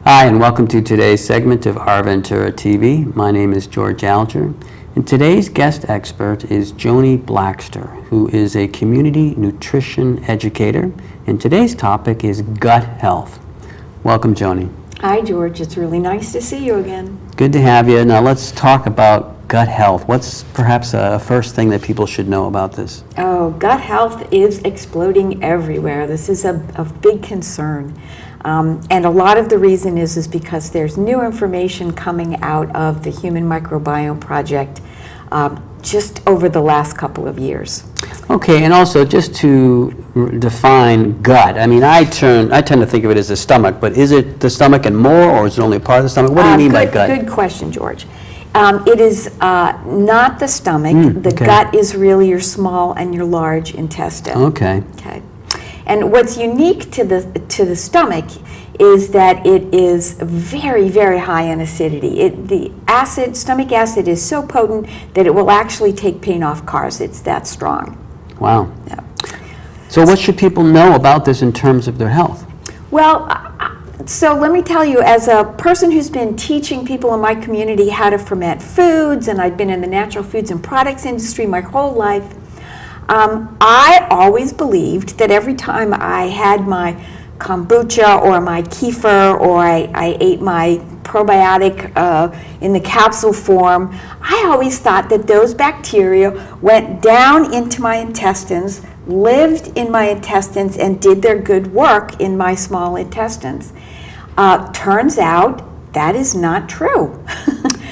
Hi, and welcome to today's segment of Our Ventura TV. My name is George Alger, and today's guest expert is Joanie Blaxter, who is a community nutrition educator, and today's topic is gut health. Welcome, Joni. Hi, George. It's really nice to see you again. Good to have you. Now let's talk about gut health. What's perhaps a first thing that people should know about this? Oh, gut health is exploding everywhere. This is a big concern. And a lot of the reason is because there's new information coming out of the Human Microbiome Project just over the last couple of years. Okay, and also just to define gut, I mean, I tend to think of it as the stomach, but is it the stomach and more, or is it only part of the stomach? What do you mean by gut? Good question, George. It is not the stomach. The gut is really your small and your large intestine. Okay. Okay. And what's unique to the stomach is that it is very, very high in acidity. Stomach acid is so potent that it will actually take paint off cars. It's that strong. Wow. Yeah. So what should people know about this in terms of their health? Well, so let me tell you, as a person who's been teaching people in my community how to ferment foods, and I've been in the natural foods and products industry my whole life, I always believed that every time I had my kombucha or my kefir or I ate my probiotic in the capsule form, I always thought that those bacteria went down into my intestines, lived in my intestines, and did their good work in my small intestines. Turns out that is not true.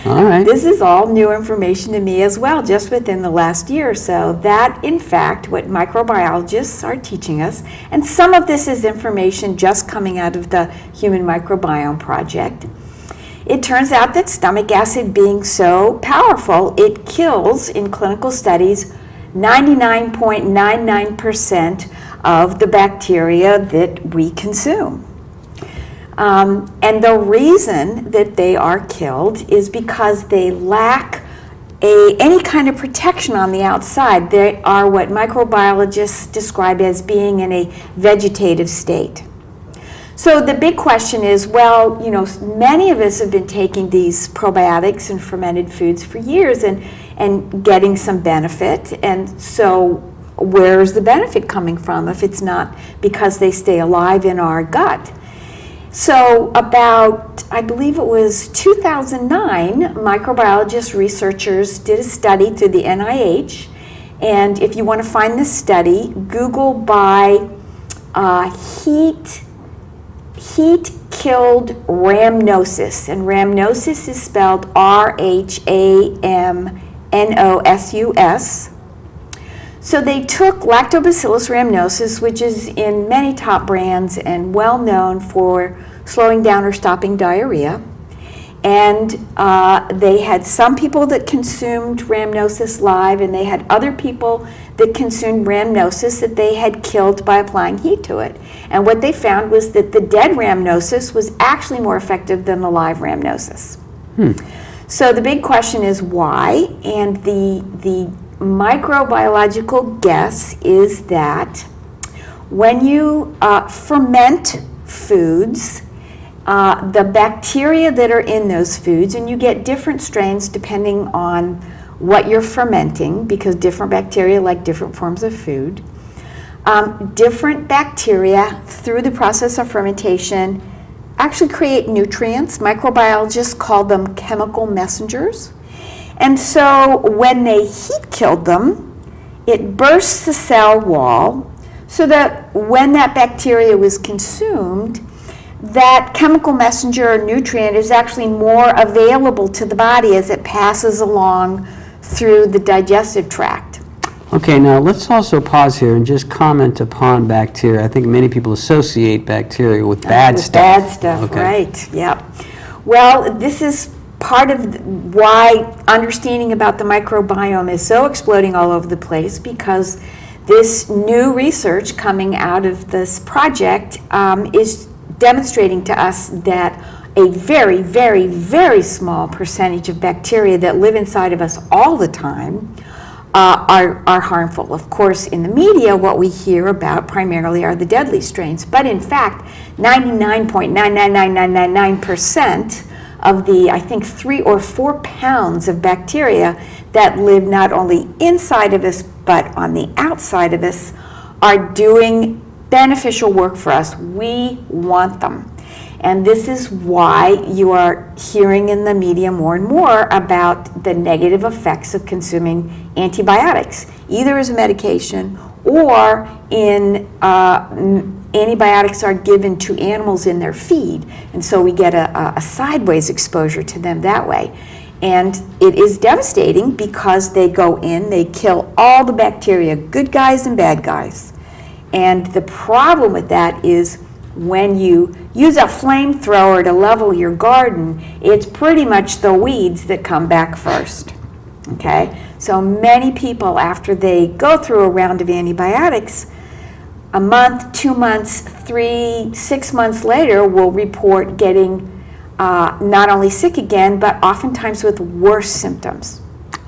All right. This is all new information to me as well, just within the last year or so. That, in fact, what microbiologists are teaching us, and some of this is information just coming out of the Human Microbiome Project. It turns out that stomach acid being so powerful, it kills, in clinical studies, 99.99% of the bacteria that we consume. And the reason that they are killed is because they lack any kind of protection on the outside. They are what microbiologists describe as being in a vegetative state. So the big question is, well, you know, many of us have been taking these probiotics and fermented foods for years and getting some benefit. And so where's the benefit coming from if it's not because they stay alive in our gut? So about, I believe it was 2009, microbiologist researchers did a study through the NIH. And if you want to find this study, Google by heat-killed rhamnosus. And rhamnosus is spelled RHAMNOSUS. So they took Lactobacillus rhamnosus, which is in many top brands and well known for slowing down or stopping diarrhea. And they had some people that consumed rhamnosus live, and they had other people that consumed rhamnosus that they had killed by applying heat to it. And what they found was that the dead rhamnosus was actually more effective than the live rhamnosus. So the big question is why? And the microbiological guess is that when you ferment foods, the bacteria that are in those foods, and you get different strains depending on what you're fermenting, because different bacteria like different forms of food, different bacteria through the process of fermentation actually create nutrients. Microbiologists call them chemical messengers. And so when they heat killed them, it bursts the cell wall so that when that bacteria was consumed, that chemical messenger or nutrient is actually more available to the body as it passes along through the digestive tract. Okay, now let's also pause here and just comment upon bacteria. I think many people associate bacteria with bad stuff. Bad stuff, right, yep. Well, this is part of why understanding about the microbiome is so exploding all over the place, because this new research coming out of this project is demonstrating to us that a very, very, very small percentage of bacteria that live inside of us all the time are harmful. Of course, in the media, what we hear about primarily are the deadly strains, but in fact, 99.99999% of the, I think, 3 or 4 pounds of bacteria that live not only inside of us, but on the outside of us, are doing beneficial work for us. We want them. And this is why you are hearing in the media more and more about the negative effects of consuming antibiotics, either as a medication or in antibiotics are given to animals in their feed. And so we get a sideways exposure to them that way. And it is devastating because they go in, they kill all the bacteria, good guys and bad guys. And the problem with that is when you use a flamethrower to level your garden, it's pretty much the weeds that come back first. Okay? So many people, after they go through a round of antibiotics, a month, 2 months, 3, 6 months later will report getting not only sick again, but oftentimes with worse symptoms.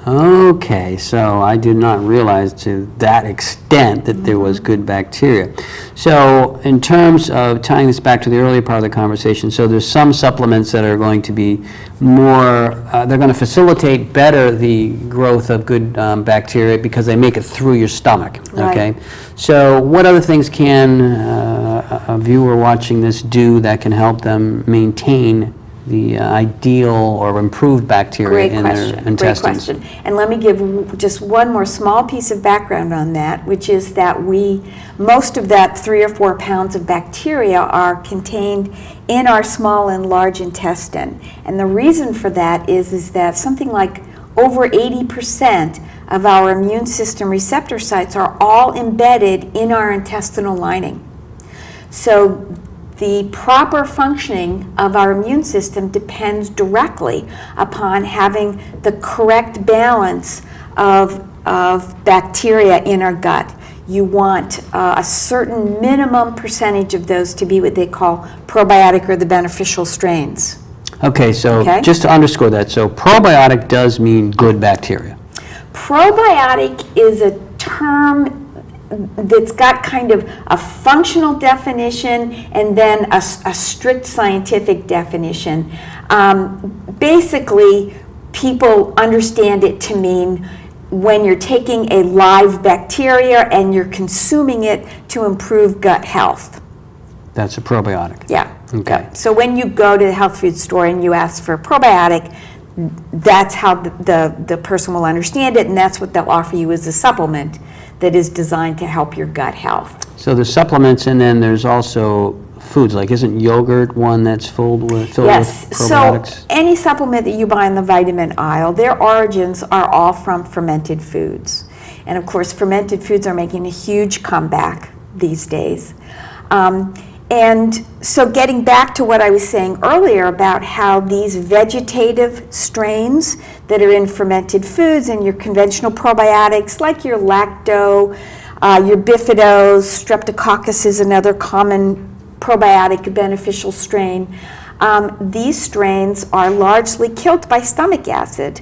Okay, so I did not realize to that extent that there was good bacteria. So in terms of tying this back to the earlier part of the conversation, so there's some supplements that are going to be more, they're going to facilitate better the growth of good bacteria because they make it through your stomach, okay? Right. So what other things can a viewer watching this do that can help them maintain the ideal or improved bacteria in their intestines? Great question. And let me give just one more small piece of background on that, which is that most of that 3 or 4 pounds of bacteria are contained in our small and large intestine. And the reason for that is that something like over 80% of our immune system receptor sites are all embedded in our intestinal lining. So the proper functioning of our immune system depends directly upon having the correct balance of bacteria in our gut. You want a certain minimum percentage of those to be what they call probiotic or the beneficial strains. Okay, so just to underscore that, so probiotic does mean good bacteria. Probiotic is a term that's got kind of a functional definition and then a strict scientific definition. Basically, people understand it to mean when you're taking a live bacteria and you're consuming it to improve gut health. That's a probiotic. Yeah. Okay. Yeah. So when you go to the health food store and you ask for a probiotic, that's how the person will understand it, and that's what they'll offer you as a supplement that is designed to help your gut health. So there's supplements, and then there's also foods. Like, isn't yogurt one that's filled with probiotics? So any supplement that you buy in the vitamin aisle, their origins are all from fermented foods. And of course, fermented foods are making a huge comeback these days. And so getting back to what I was saying earlier about how these vegetative strains that are in fermented foods and your conventional probiotics, like your lacto, your bifidos, streptococcus is another common probiotic beneficial strain. These strains are largely killed by stomach acid.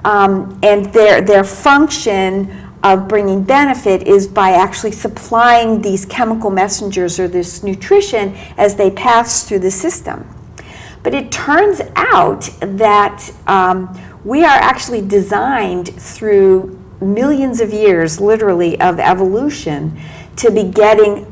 And their function of bringing benefit is by actually supplying these chemical messengers or this nutrition as they pass through the system. But it turns out that we are actually designed through millions of years, literally, of evolution to be getting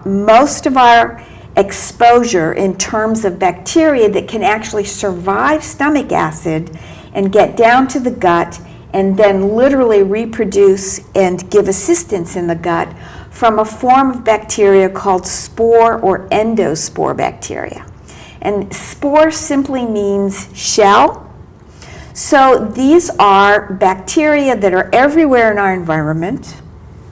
most of our exposure in terms of bacteria that can actually survive stomach acid and get down to the gut and then literally reproduce and give assistance in the gut from a form of bacteria called spore or endospore bacteria. And spore simply means shell. So these are bacteria that are everywhere in our environment,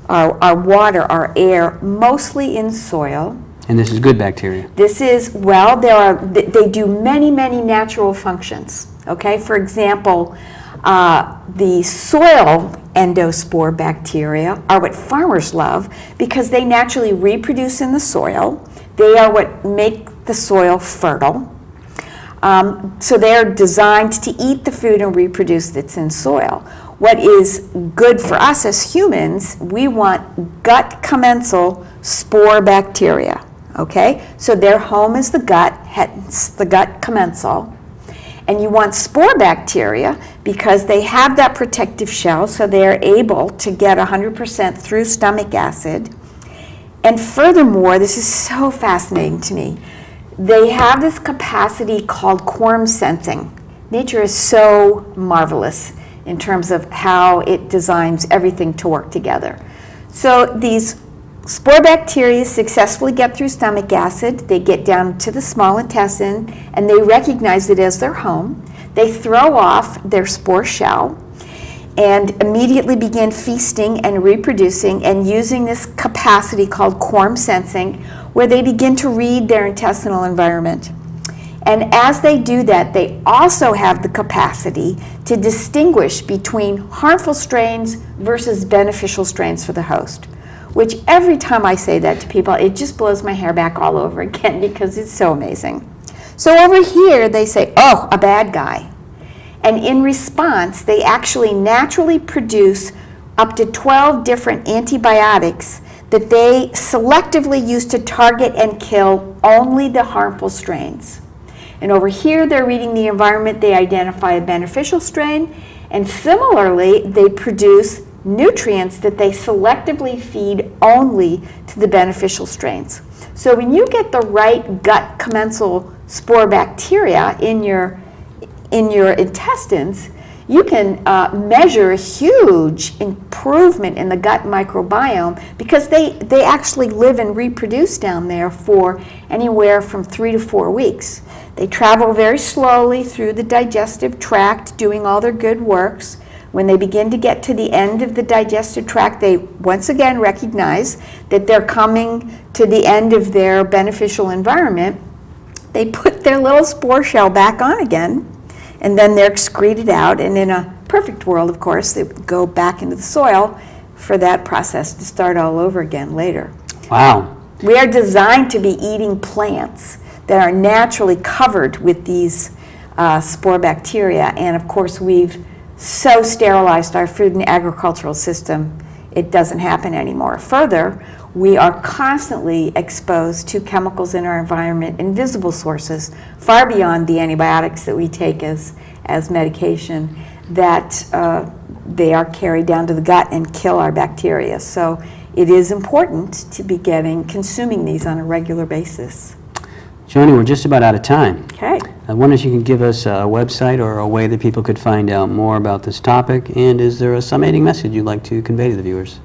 our water, our air, mostly in soil. And this is good bacteria. This is, well, they do many, many natural functions. Okay, for example, the soil endospore bacteria are what farmers love because they naturally reproduce in the soil. They are what make the soil fertile. So they are designed to eat the food and reproduce that's in soil. what is good for us as humans, we want gut commensal spore bacteria, okay? So their home is the gut, hence the gut commensal. And you want spore bacteria because they have that protective shell, so they're able to get 100% through stomach acid. And furthermore, this is so fascinating to me, they have this capacity called quorum sensing. Nature is so marvelous in terms of how it designs everything to work together. So these spore bacteria successfully get through stomach acid, they get down to the small intestine, and they recognize it as their home. They throw off their spore shell and immediately begin feasting and reproducing and using this capacity called quorum sensing, where they begin to read their intestinal environment. And as they do that, they also have the capacity to distinguish between harmful strains versus beneficial strains for the host, which every time I say that to people, it just blows my hair back all over again because it's so amazing. So over here, they say, oh, a bad guy. And in response, they actually naturally produce up to 12 different antibiotics that they selectively use to target and kill only the harmful strains. And over here, they're reading the environment, they identify a beneficial strain, and similarly, they produce nutrients that they selectively feed only to the beneficial strains. So when you get the right gut commensal spore bacteria in your intestines, you can measure a huge improvement in the gut microbiome because they actually live and reproduce down there for anywhere from 3 to 4 weeks. They travel very slowly through the digestive tract, doing all their good works. When they begin to get to the end of the digestive tract, they once again recognize that they're coming to the end of their beneficial environment. They put their little spore shell back on again, and then they're excreted out, and in a perfect world, of course, they would go back into the soil for that process to start all over again later. Wow. We are designed to be eating plants that are naturally covered with these spore bacteria, and of course we've so sterilized our food and agricultural system, it doesn't happen anymore. Further, we are constantly exposed to chemicals in our environment, invisible sources, far beyond the antibiotics that we take as medication, that they are carried down to the gut and kill our bacteria. So it is important to be consuming these on a regular basis. Joni, we're just about out of time. Okay. I wonder if you can give us a website or a way that people could find out more about this topic, and is there a summating message you'd like to convey to the viewers?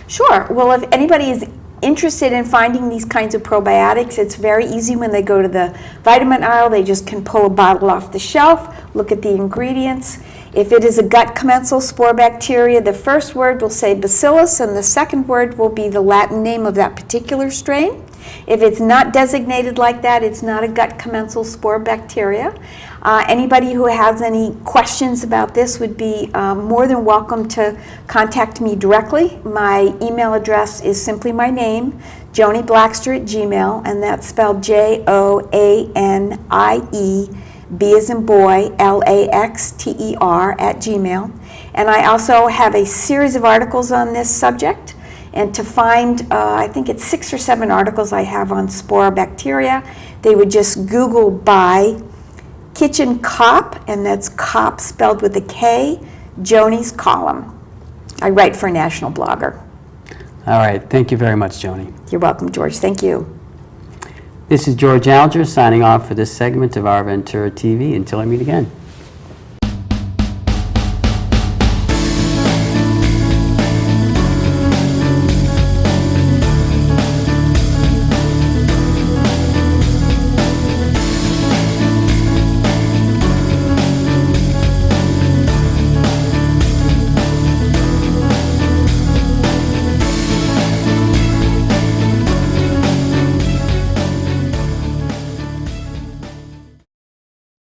Sure. Well, if anybody is interested in finding these kinds of probiotics, it's very easy. When they go to the vitamin aisle, they just can pull a bottle off the shelf, look at the ingredients. If it is a gut commensal spore bacteria, the first word will say bacillus, and the second word will be the Latin name of that particular strain. If it's not designated like that, it's not a gut commensal spore bacteria. Anybody who has any questions about this would be more than welcome to contact me directly. My email address is simply my name, Joanie Blaxter at Gmail, and that's spelled Joanie, B as in boy, Laxter at Gmail. And I also have a series of articles on this subject. And to find, I think it's 6 or 7 articles I have on spore bacteria, they would just Google by Kitchen Cop, and that's cop spelled with a K, Jonie's column. I write for a national blogger. All right. Thank you very much, Joni. You're welcome, George. Thank you. This is George Alger signing off for this segment of Our Ventura TV. Until I meet again.